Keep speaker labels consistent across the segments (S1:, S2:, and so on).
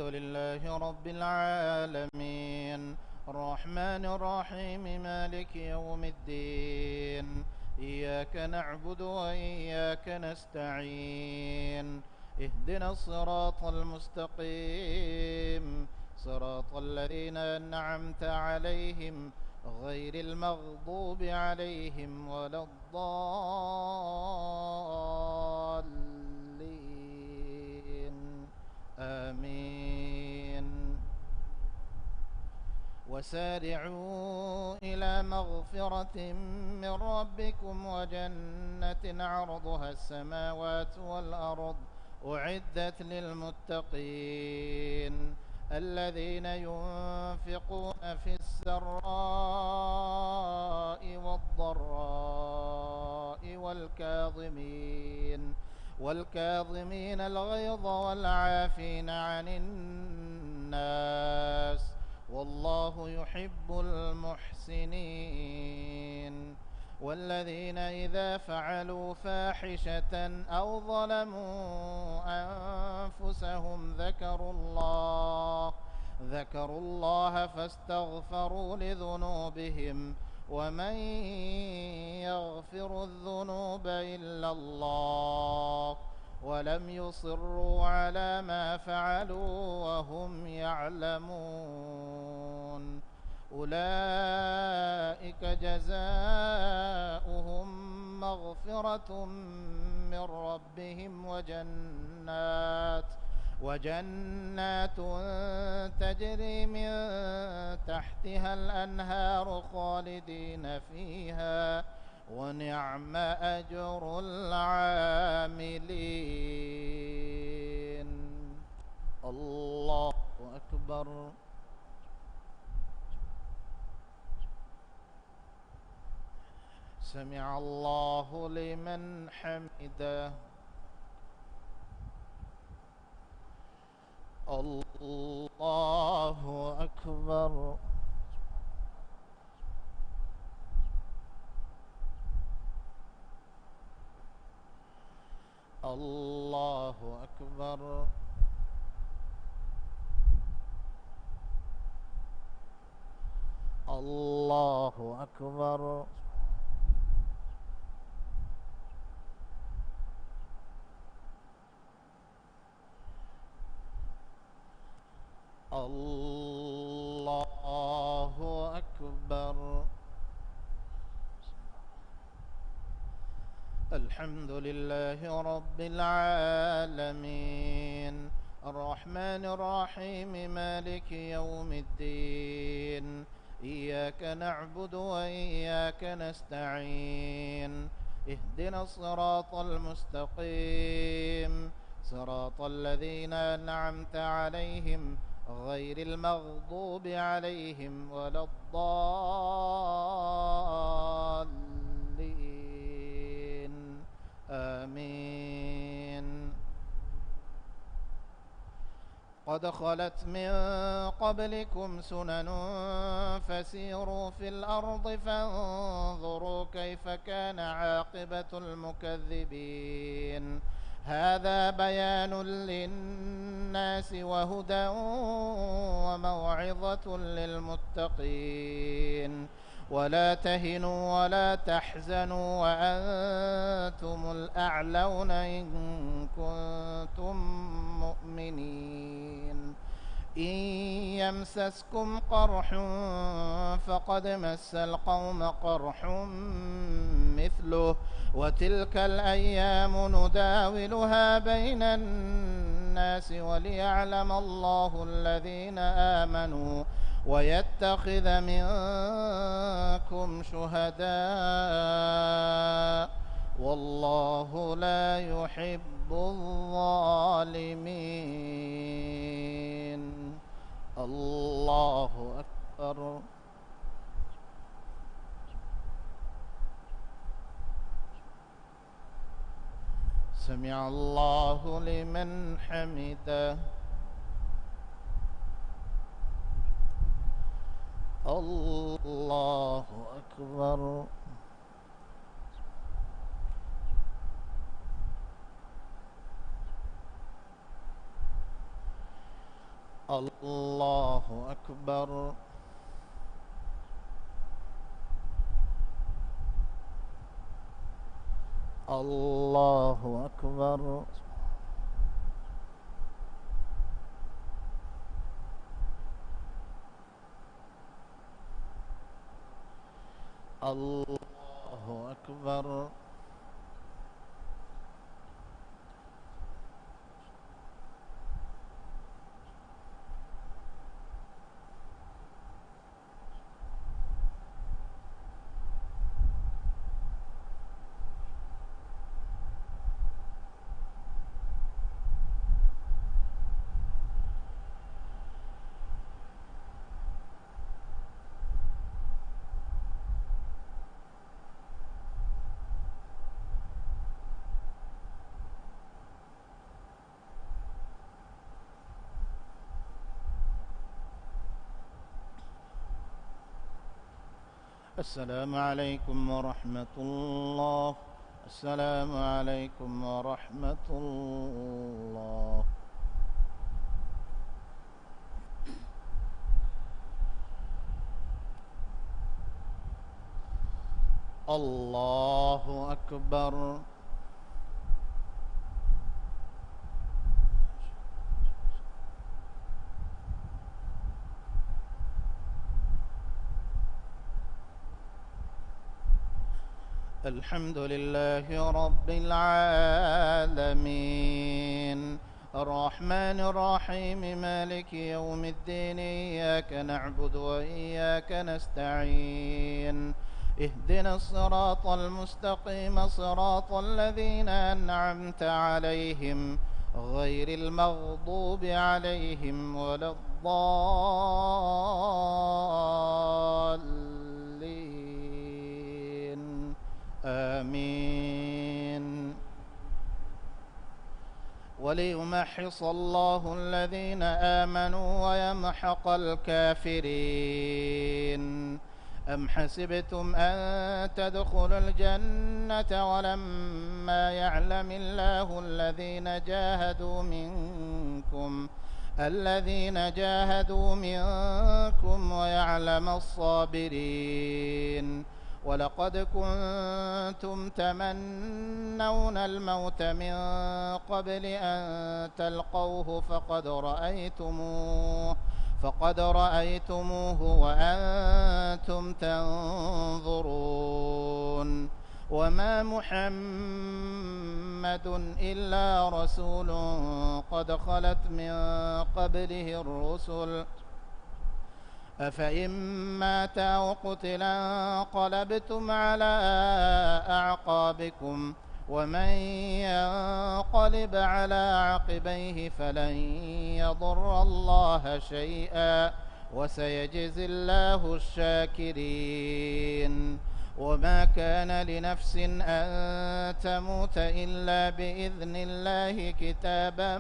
S1: الحمد لله رب العالمين الرحمن الرحيم مالك يوم الدين إياك نعبد وإياك نستعين اهدنا الصراط المستقيم صراط الذين أنعمت عليهم غير المغضوب عليهم ولا الضالين آمين. وسارعوا إلى مغفرة من ربكم وجنة عرضها السماوات والأرض أعدت للمتقين الذين ينفقون في السراء والضراء والكاظمين الغيظ والعافين عن الناس والله يحب المحسنين. والذين إذا فعلوا فاحشة أو ظلموا أنفسهم ذكروا الله فاستغفروا لذنوبهم ومن يغفر الذنوب إلا الله ولم يصروا على ما فعلوا وهم يعلمون أولئك جزاؤهم مغفرة من ربهم وجنات تجري من تحتها الأنهار خالدين فيها ونعم أجر العاملين. الله أكبر. سمع الله لمن حمده. الله أكبر. الله أكبر. الله أكبر. الله أكبر. الحمد لله رب العالمين الرحمن الرحيم مالك يوم الدين إياك نعبد وإياك نستعين اهدنا الصراط المستقيم صراط الذين أنعمت عليهم غير المغضوب عليهم ولا الضالين آمين. قد خلت من قبلكم سنن فسيروا في الأرض فانظروا كيف كان عاقبة المكذبين. هذا بيان للناس وهدى وموعظة للمتقين. ولا تهنوا ولا تحزنوا وأنتم الأعلون إن كنتم مؤمنين. إن يمسسكم قرح فقد مس القوم قرح مثله وتلك الأيام نداولها بين الناس وليعلم الله الذين آمنوا ويتخذ منكم شهداء والله لا يحب الظالمين. الله أكبر. سمع الله لمن حمده. الله أكبر. الله أكبر. الله أكبر. الله أكبر. السلام عليكم ورحمة الله. السلام عليكم ورحمة الله. الله أكبر. الحمد لله رب العالمين، الرحمن الرحيم، مالك يوم الدين، إياك نعبد وإياك نستعين، اهدنا الصراط المستقيم، صراط الذين أنعمت عليهم غير المغضوب عليهم ولا الضالين، آمين. وليمحص الله الذين آمنوا ويمحق الكافرين. أم حسبتم أن تدخلوا الجنة ولما يعلم الله الذين جاهدوا منكم ويعلم الصابرين. ولقد كنتم تمنون الموت من قبل أن تلقوه فقد رأيتموه وأنتم تنظرون. وما محمد إلا رسول قد خلت من قبله الرسل، أفإن مات أو قتل انقلبتم على أعقابكم، ومن ينقلب على عقبيه فلن يضر الله شيئا وسيجزي الله الشاكرين. وما كان لنفس أن تموت إلا بإذن الله كتابا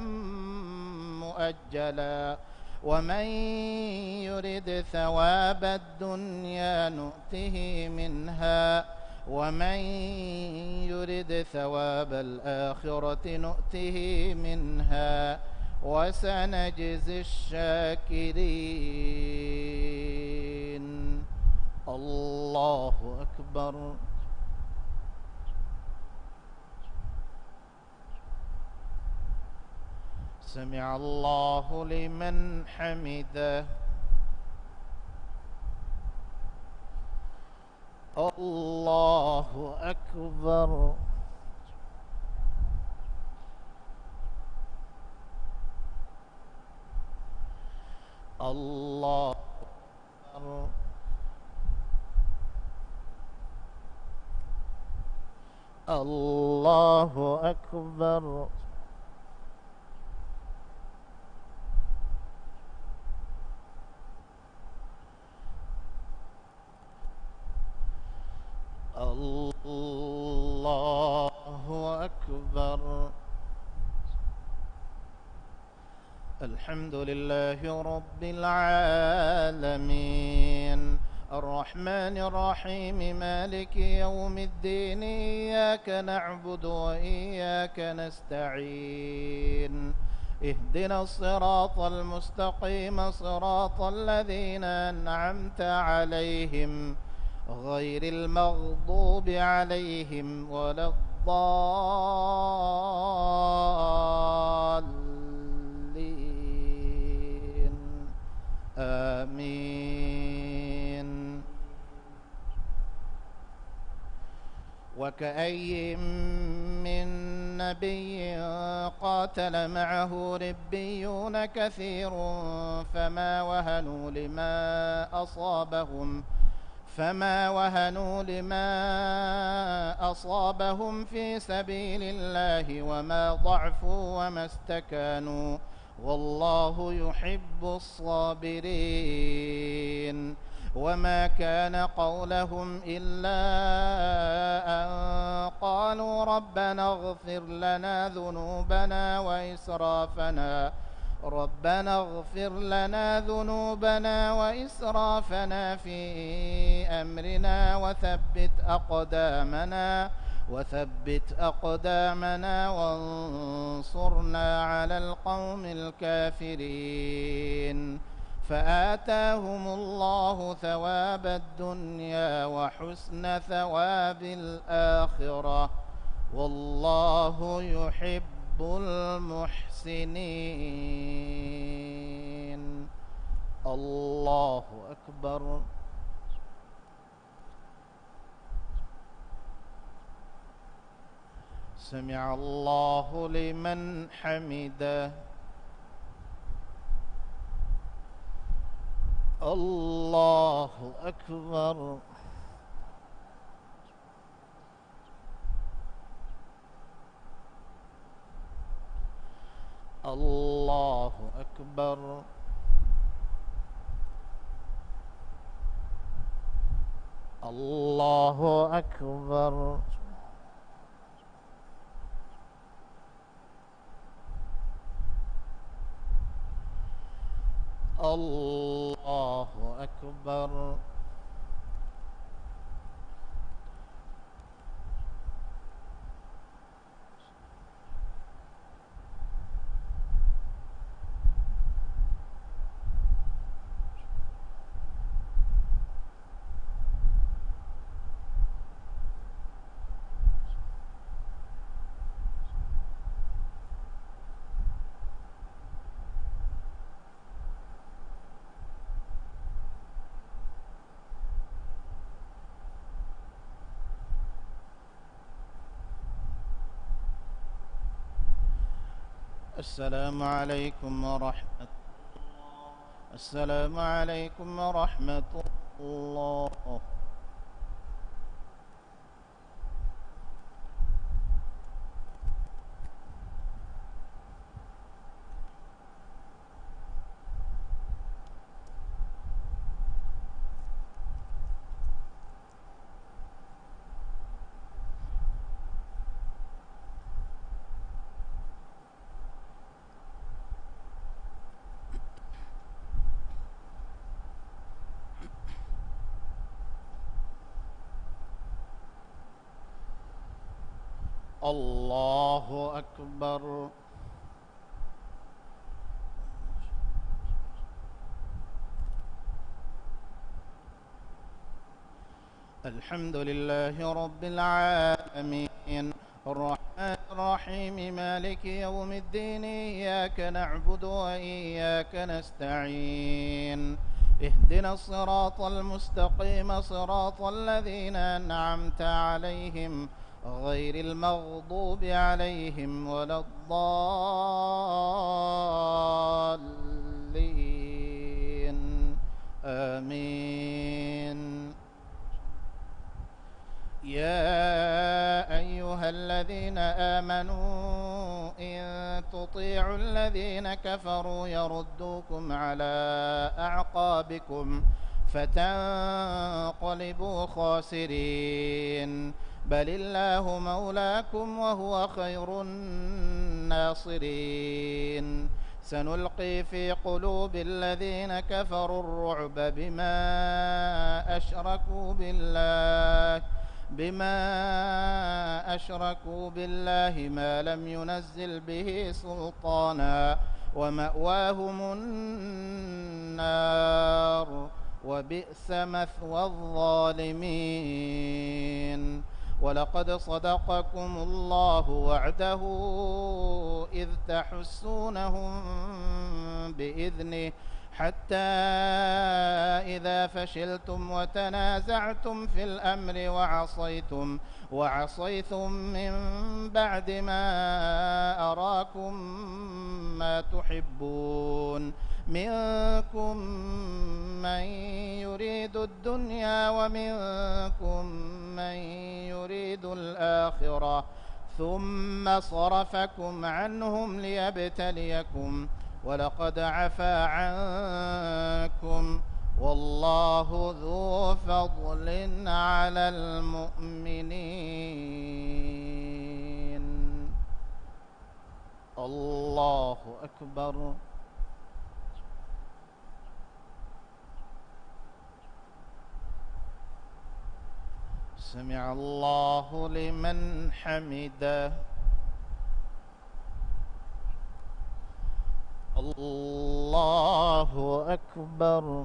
S1: مؤجلا، ومن يرد ثواب الدنيا نؤته منها، ومن يرد ثواب الآخرة نؤته منها، وسنجزي الشاكرين. الله أكبر. سمع الله لمن حمده. الله أكبر. الله أكبر. الله أكبر. الله أكبر. الحمد لله رب العالمين، الرحمن الرحيم، مالك يوم الدين، إياك نعبد وإياك نستعين، اهدنا الصراط المستقيم صراط الذين أنعمت عليهم غير المغضوب عليهم ولا الضالين آمين. وكأي من نبي قاتل معه ربيون كثير فما وهنوا لما أصابهم في سبيل الله وما ضعفوا وما استكانوا والله يحب الصابرين. وما كان قولهم إلا أن قالوا ربنا اغفر لنا ذنوبنا وإسرافنا في أمرنا وثبت أقدامنا وانصرنا على القوم الكافرين. فآتاهم الله ثواب الدنيا وحسن ثواب الآخرة والله يحب المحسنين. الله أكبر. سمع الله لمن حمده. الله أكبر. الله أكبر. الله أكبر. الله أكبر. السلام عليكم ورحمة الله. الله أكبر. الحمد لله رب العالمين الرحمن الرحيم مالك يوم الدين إياك نعبد وإياك نستعين اهدنا الصراط المستقيم صراط الذين أنعمت عليهم غير المغضوب عليهم ولا الضالين آمين. يا أيها الذين آمنوا إن تطيعوا الذين كفروا يردوكم على أعقابكم فتنقلبوا خاسرين بل الله مولاكم وهو خير الناصرين. سنلقي في قلوب الذين كفروا الرعب بما أشركوا بالله ما لم ينزل به سلطانا ومأواهم النار وبئس مثوى الظالمين. ولقد صدقكم الله وعده إذ تحسونهم بإذنه حتى إذا فشلتم وتنازعتم في الأمر وعصيتم من بعد ما أراكم ما تحبون منكم من يريد الدنيا ومنكم من يريد الآخرة ثم صرفكم عنهم ليبتليكم ولقد عفا عنكم والله ذو فضل على المؤمنين. الله أكبر. سمع الله لمن حمده. الله أكبر.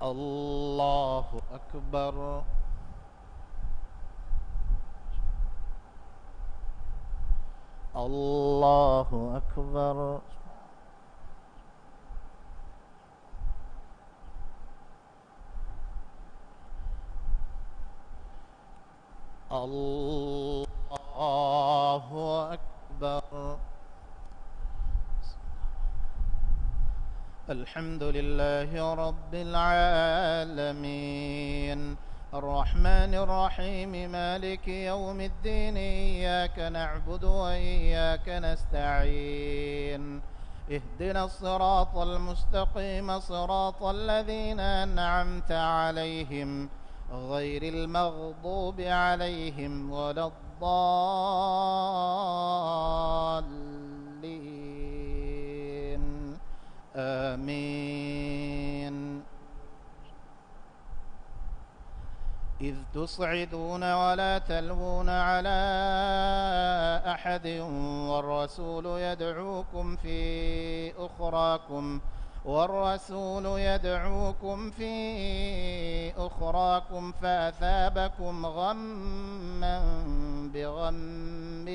S1: الله أكبر. الله أكبر. الله أكبر. الحمد لله رب العالمين الرحمن الرحيم مالك يوم الدين إياك نعبد وإياك نستعين اهدنا الصراط المستقيم صراط الذين أنعمت عليهم غير المغضوب عليهم ولا الضالين آمين. إذ تصعدون ولا تلوون على أحد والرسول يدعوكم في أخراكم فأثابكم غما بغم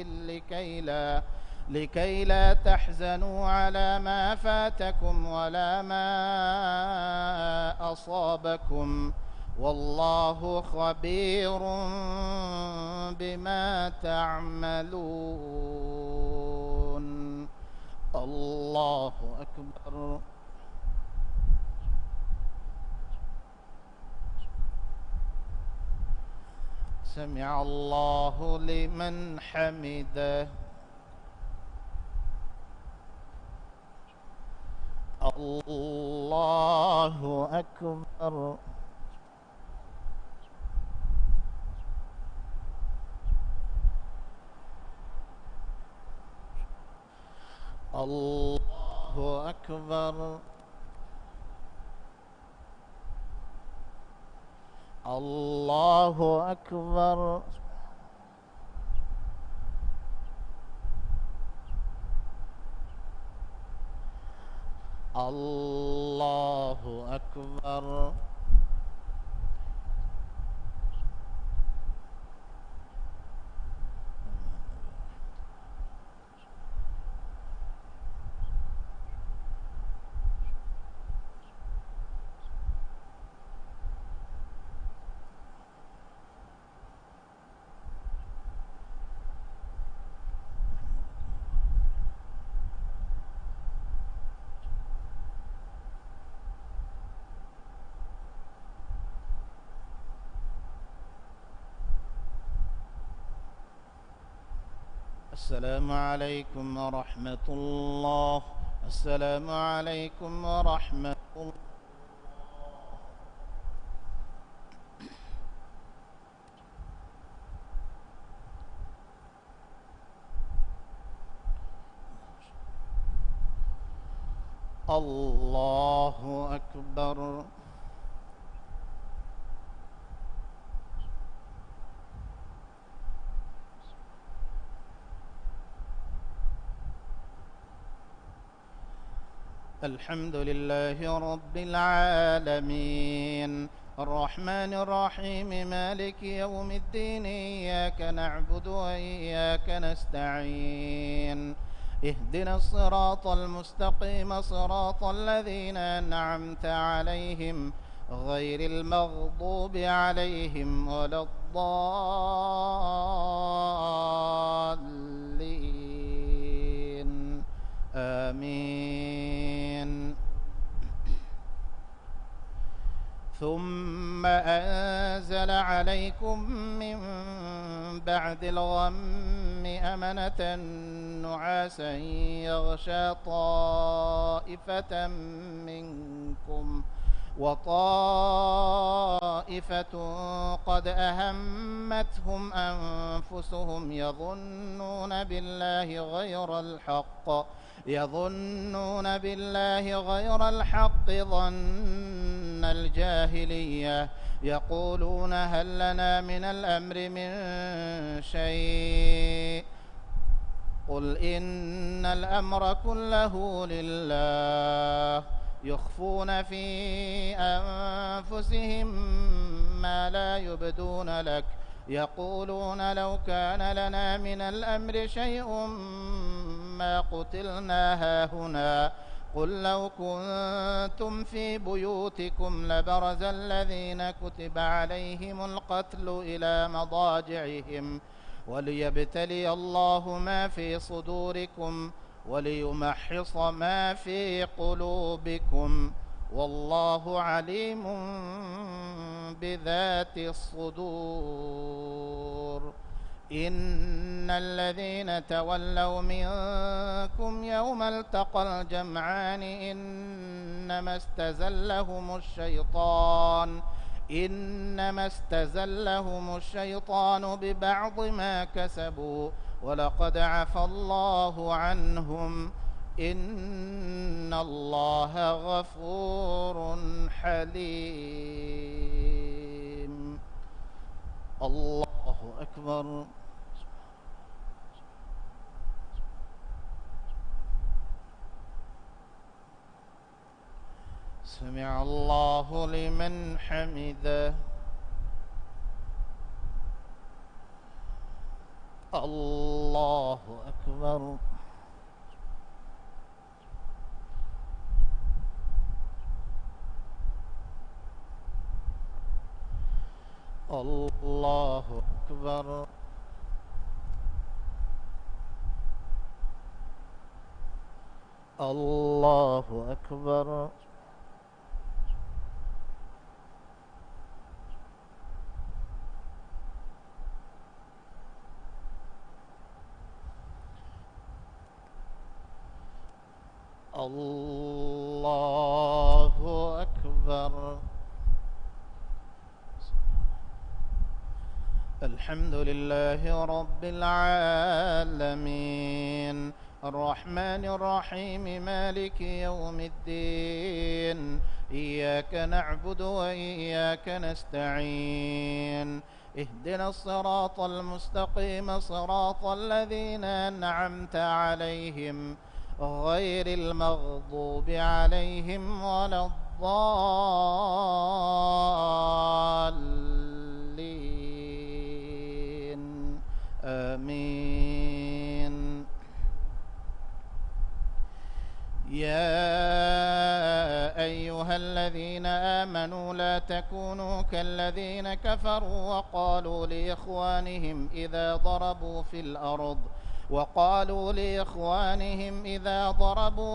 S1: لكي لا تحزنوا على ما فاتكم ولا ما أصابكم والله خبير بما تعملون. الله أكبر. سمع الله لمن حمده. الله أكبر. الله أكبر. الله أكبر. الله أكبر. السلام عليكم ورحمة الله. السلام عليكم ورحمة الله. الله أكبر. الحمد لله رب العالمين الرحمن الرحيم مالك يوم الدين إياك نعبد وإياك نستعين اهدنا الصراط المستقيم صراط الذين أنعمت عليهم غير المغضوب عليهم ولا الضالين آمين. ثم أنزل عليكم من بعد الغم أمنة نعاسا يغشى طائفة منكم وطائفة قد أهمتهم أنفسهم يظنون بالله غير الحق ظن الجاهلية يقولون هل لنا من الأمر من شيء قل إن الأمر كله لله يخفون في أنفسهم ما لا يبدون لك يقولون لو كان لنا من الأمر شيء ما قتلنا هاهنا قل لو كنتم في بيوتكم لبرز الذين كتب عليهم القتل إلى مضاجعهم وليبتلي الله ما في صدوركم وليمحص ما في قلوبكم والله عليم بذات الصدور. إن الذين تولوا منكم يوم التقى الجمعان إنما استزلهم الشيطان ببعض ما كسبوا ولقد عفى الله عنهم إن الله غفور حليم. الله أكبر. سمع الله لمن حمده. الله أكبر. الله أكبر. الله أكبر. الله أكبر. الحمد لله رب العالمين الرحمن الرحيم مالك يوم الدين إياك نعبد وإياك نستعين اهدنا الصراط المستقيم صراط الذين أنعمت عليهم غير المغضوب عليهم ولا الضالين آمين. يا أيها الذين آمنوا لا تكونوا كالذين كفروا وقالوا لإخوانهم إذا ضربوا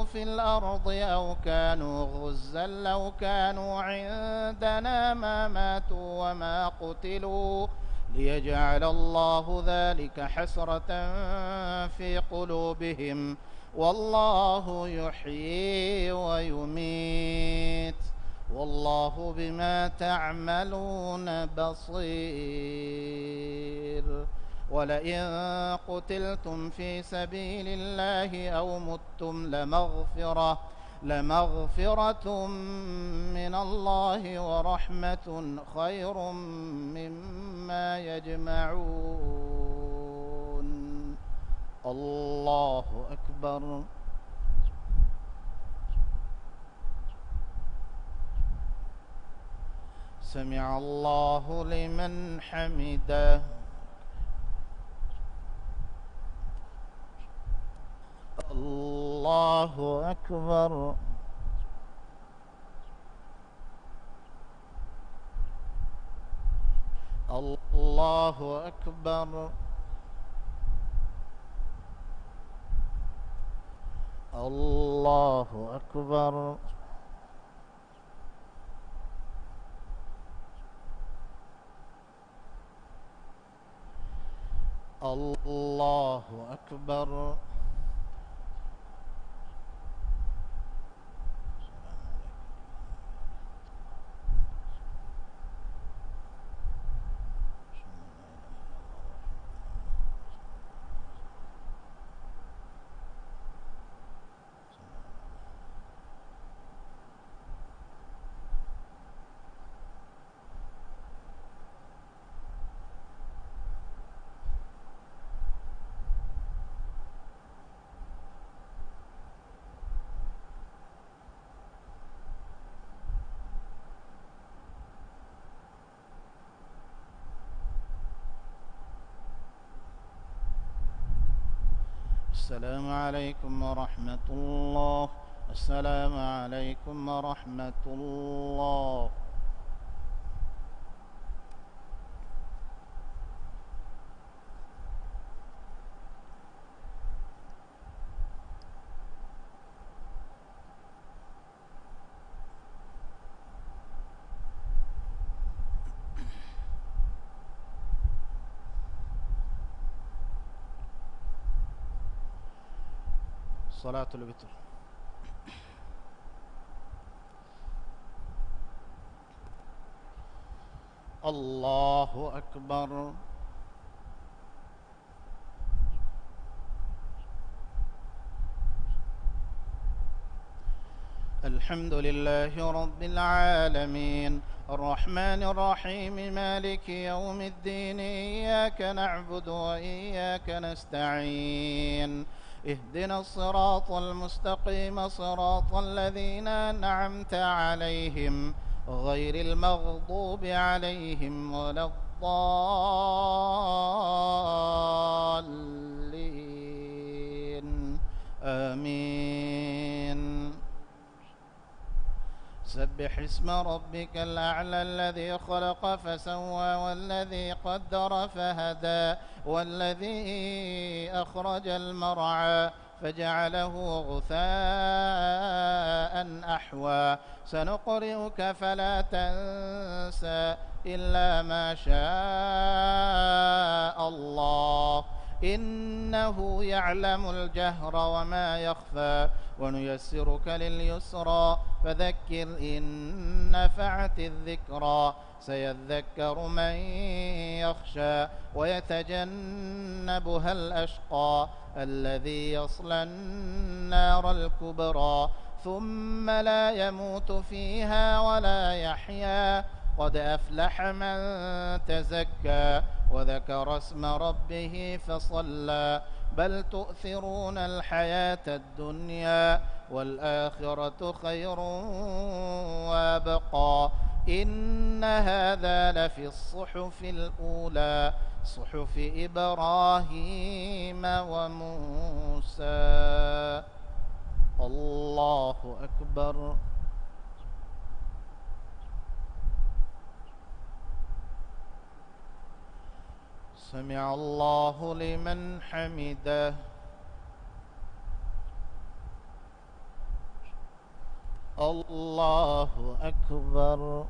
S1: في الأرض أو كانوا غزا لو كانوا عندنا ما ماتوا وما قتلوا ليجعل الله ذلك حسرة في قلوبهم والله يحيي ويميت والله بما تعملون بصير. ولئن قتلتم في سبيل الله أو متم لمغفرة من الله ورحمة خير مما يجمعون. الله أكبر. سمع الله لمن حمده. الله أكبر. الله أكبر. الله أكبر. الله أكبر. السلام عليكم ورحمة الله. السلام عليكم ورحمة الله. صلاة الوتر. الله أكبر. الحمد لله رب العالمين الرحمن الرحيم مالك يوم الدين إياك نعبد وإياك نستعين اهدنا الصراط المستقيم صراط الذين أنعمت عليهم غير المغضوب عليهم ولا الضالين آمين. سبح اسم ربك الأعلى الذي خلق فسوى والذي قدر فهدى والذي أخرج المرعى فجعله غثاء أحوى سنقرئك فلا تنسى إلا ما شاء الله إنه يعلم الجهر وما يخفى ونيسرك لليسرى فذكر إن نفعت الذكرى سيذكر من يخشى ويتجنبها الأشقى الذي يصلى النار الكبرى ثم لا يموت فيها ولا يحيا قد أفلح من تزكى وذكر اسم ربه فصلى بل تؤثرون الحياة الدنيا والآخرة خير وابقى إن هذا لفي الصحف الأولى صحف إبراهيم وموسى. الله أكبر. سمع الله لمن حمده. الله أكبر.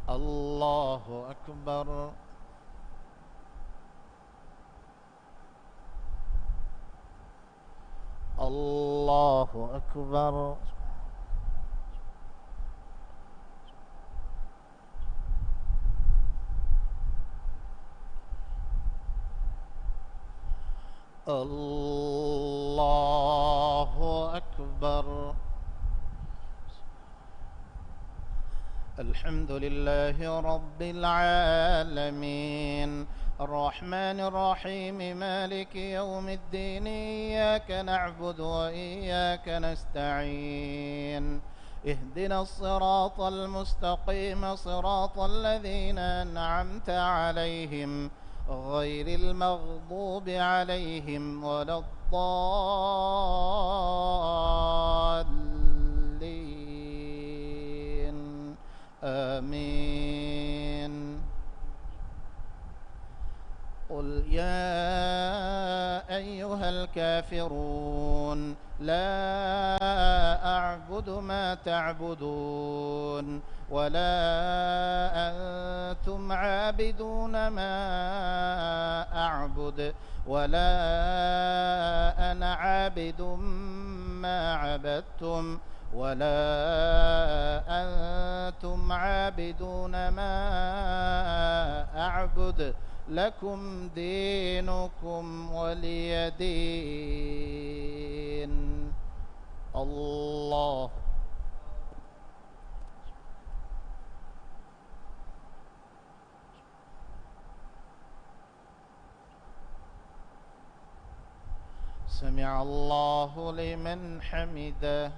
S1: الله أكبر. الله أكبر. الله أكبر. الحمد لله رب العالمين الرحمن الرحيم مالك يوم الدين إياك نعبد وإياك نستعين اهدنا الصراط المستقيم صراط الذين أنعمت عليهم غير المغضوب عليهم ولا الضالين آمين. قل يا أيها الكافرون لا أعبد ما تعبدون ولا أنتم عابدون ما أعبد ولا أنا عابد ما عبدتم ولا أنتم عابدون ما أعبد لكم دينكم ولي دين. الله سمع الله لمن حمده.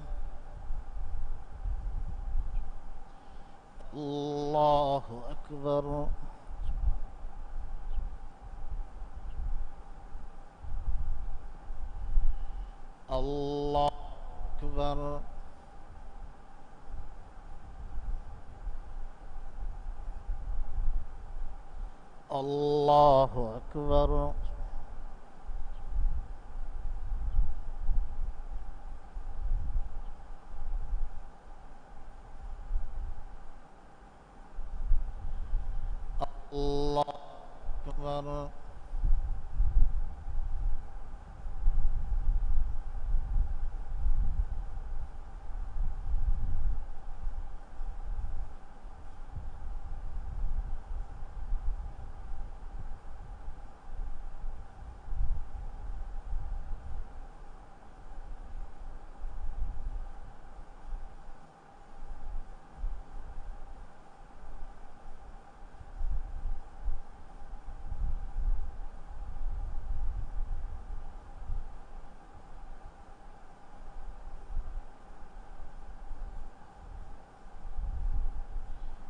S1: الله أكبر. الله أكبر. الله أكبر. الله أكبر.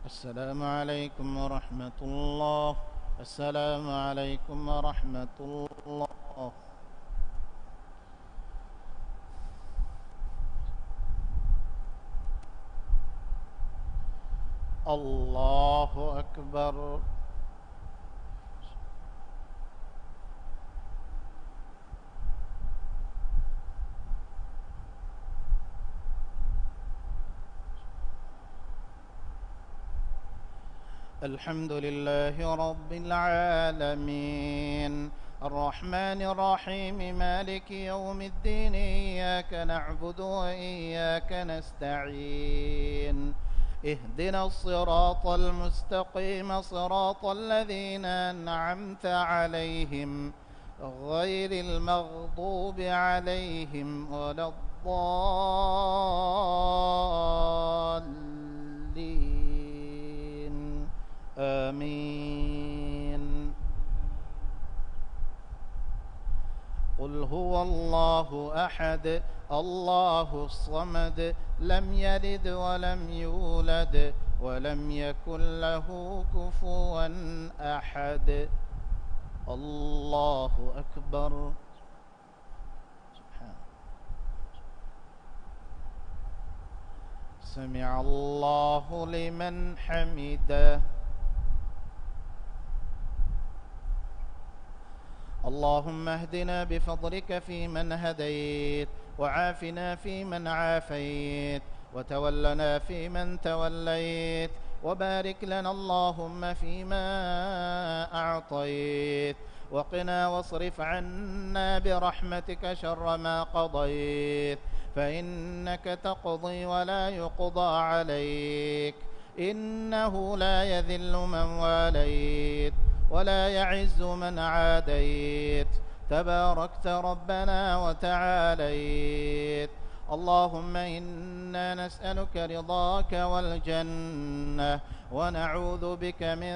S1: السلام عليكم ورحمة الله. السلام عليكم ورحمة الله. الله أكبر. الحمد لله رب العالمين الرحمن الرحيم مالك يوم الدين إياك نعبد وإياك نستعين اهدنا الصراط المستقيم صراط الذين أنعمت عليهم غير المغضوب عليهم ولا الضالين آمين. قل هو الله أحد الله الصمد لم يلد ولم يولد ولم يكن له كفوا أحد. الله أكبر. سمع الله لمن حمده. اللهم اهدنا بفضلك فيمن هديت وعافنا فيمن عافيت وتولنا فيمن توليت وبارك لنا اللهم فيما أعطيت وقنا واصرف عنا برحمتك شر ما قضيت فإنك تقضي ولا يقضى عليك إنه لا يذل من واليت ولا يعز من عاديت تباركت ربنا وتعاليت. اللهم إنا نسألك رضاك والجنة ونعوذ بك من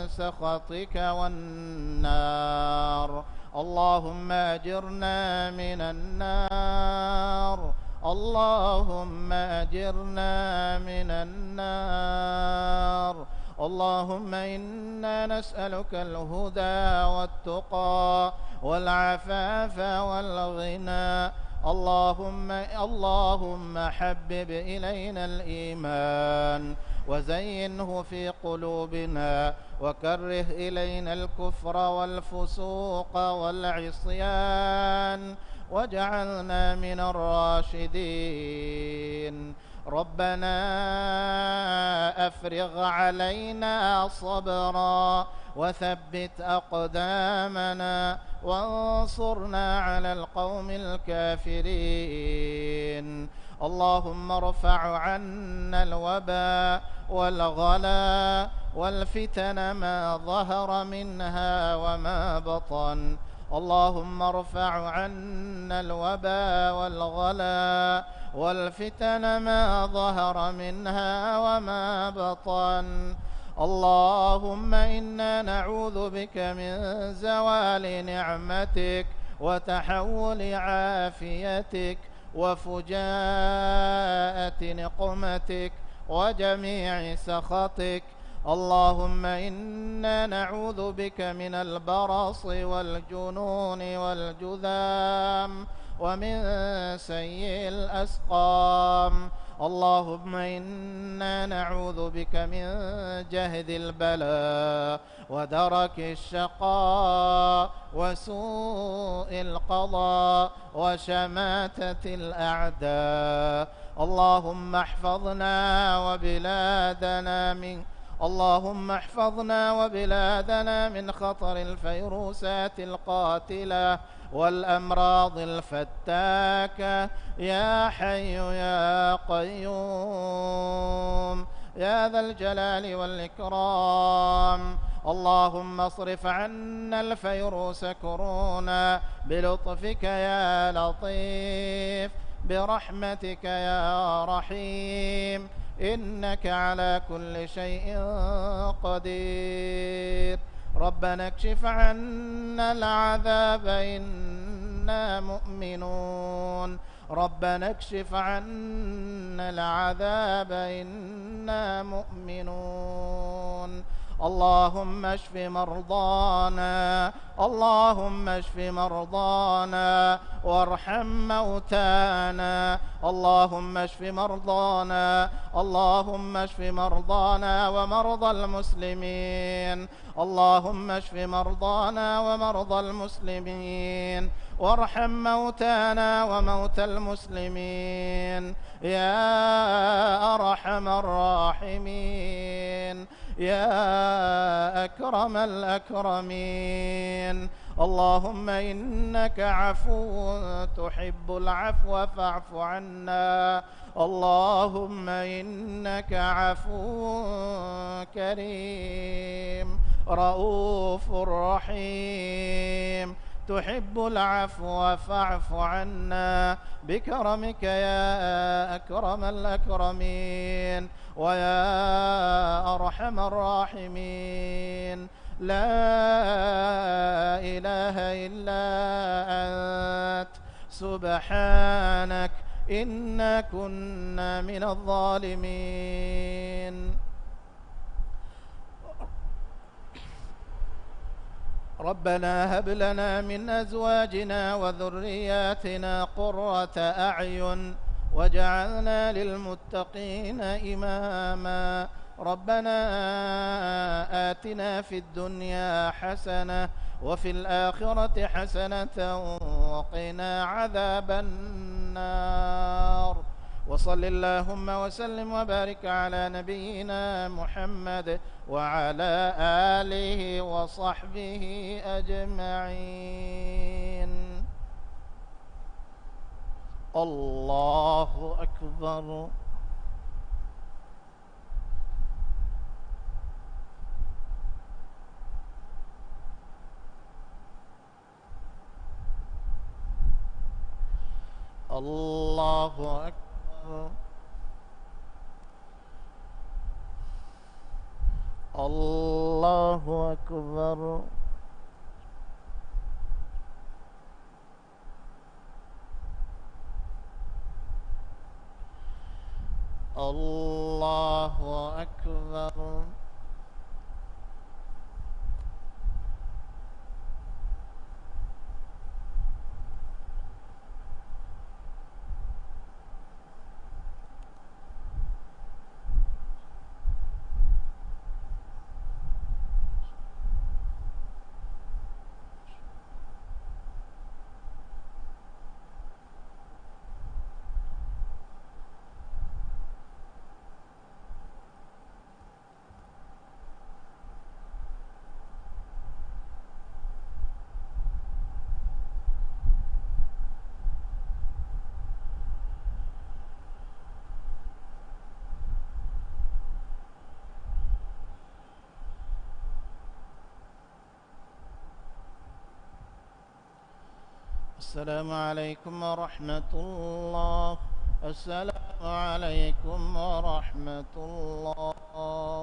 S1: سخطك والنار. اللهم أجرنا من النار. اللهم أجرنا من النار. اللهم إنا نسألك الهدى والتقى والعفاف والغنى. اللهم حبب إلينا الإيمان وزينه في قلوبنا وكره إلينا الكفر والفسوق والعصيان واجعلنا من الراشدين. ربنا أفرغ علينا صبرا وثبت أقدامنا وانصرنا على القوم الكافرين. اللهم ارفع عنا الوباء والغلا والفتن ما ظهر منها وما بطن. اللهم ارفع عنا الوباء والغلا والفتن ما ظهر منها وما بطن. اللهم إنا نعوذ بك من زوال نعمتك وتحول عافيتك وفجاءة نقمتك وجميع سخطك. اللهم إنا نعوذ بك من البرص والجنون والجذام ومن سيء الأسقام. اللهم إنا نعوذ بك من جهد البلاء ودرك الشقاء وسوء القضاء وشماتة الأعداء. اللهم احفظنا وبلادنا من خطر الفيروسات القاتلة والأمراض الفتاكة يا حي يا قيوم يا ذا الجلال والإكرام. اللهم اصرف عنا الفيروس كورونا بلطفك يا لطيف برحمتك يا رحيم إنك على كل شيء قدير. ربنا اكشف عنا العذاب إنا مؤمنون. ربنا اكشف عنا العذاب إنا مؤمنون. اللهم اشف مرضانا. اللهم اشف مرضانا وارحم موتانا. اللهم اشف مرضانا. اللهم اشف مرضانا ومرضى المسلمين. اللهم اشف مرضانا ومرضى المسلمين وارحم موتانا وموتى المسلمين يا أرحم الراحمين يا أكرم الأكرمين. اللهم إنك عفو تحب العفو فاعف عنا. اللهم إنك عفو كريم رؤوف رحيم تحب العفو فاعف عنا بكرمك يا أكرم الأكرمين ويا أرحم الراحمين. لا إله إلا أنت سبحانك إنا كنا من الظالمين. ربنا هب لنا من أزواجنا وذرياتنا قرة أعين واجعلنا للمتقين إماما. ربنا آتنا في الدنيا حسنة وفي الآخرة حسنة وقنا عذاب النار. وصل اللهم وسلم وبارك على نبينا محمد وعلى آله وصحبه أجمعين. الله أكبر. الله أكبر الله أكبر الله أكبر السلام عليكم ورحمة الله. السلام عليكم ورحمة الله.